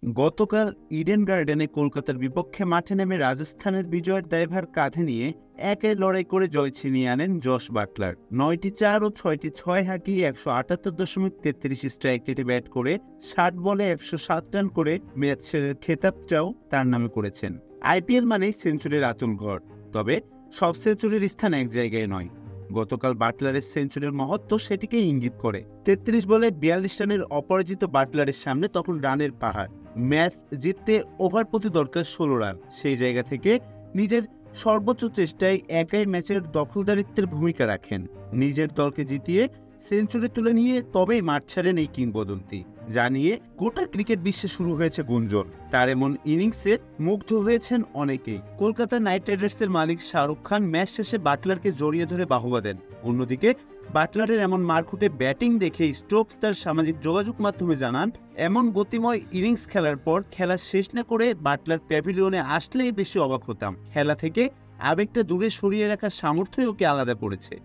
গতকাল ইডেন গার্ডেনে কলকাতার বিপক্ষে মাঠে নেমে রাজস্থানের বিজয়ের দায়ভার কাঁধে নিয়ে একাই লড়াই করে জয় ছিনিয়ে আনেন জস বাটলার। ৯টি ৪ ও ৬টি ৬ হাঁকিয়ে ১৭৮.৩৩ স্ট্রাইক রেটে ব্যাট করে ৬০ বলে ১০৭ রান করে ম্যাচের খেতাবটাও তার নামে করেছেন। আইপিএল মানেই সেঞ্চুরির আতুল ঘর, তবে সব সেঞ্চুরির স্থান এক জায়গায় নয়। গতকাল বাটলারের সেঞ্চুরির মহত্ব সেটিকে ইঙ্গিত করে। ৩৩ বলে ৪২ রানের অপরাজিত বাটলারের সামনে তখন রানের পাহাড়। ম্যাচ জিততে ওভার প্রতি দরকার ১৬ রান। সেই জায়গা থেকে নিজের সর্বোচ্চ চেষ্টায় একাই ম্যাচের দখলদারিত্বের ভূমিকা রাখেন। নিজের দলকে জিতিয়ে সেঞ্চুরি তুলে নিয়ে তবেই মাঠ ছাড়েন এই কিংবদন্তি, যা নিয়ে গোটা ক্রিকেট বিশ্বে শুরু হয়েছে গুঞ্জন। তার এমন ইনিংসে মুগ্ধ হয়েছেন অনেকেই। কলকাতা নাইট রাইডার্সের মালিক শাহরুখ খান ম্যাচ শেষে বাটলারকে জড়িয়ে ধরে বাহবা দেন। অন্যদিকে বাটলারের এমন মারকুটে ব্যাটিং দেখে স্টোকস তার সামাজিক যোগাযোগ মাধ্যমে জানান, এমন গতিময় ইনিংস খেলার পর খেলা শেষ না করে বাটলার প্যাভিলিয়নে আসলেই বেশি অবাক হতাম। খেলা থেকে আবেগটা দূরে সরিয়ে রাখার সামর্থ্যই ওকে আলাদা করেছে।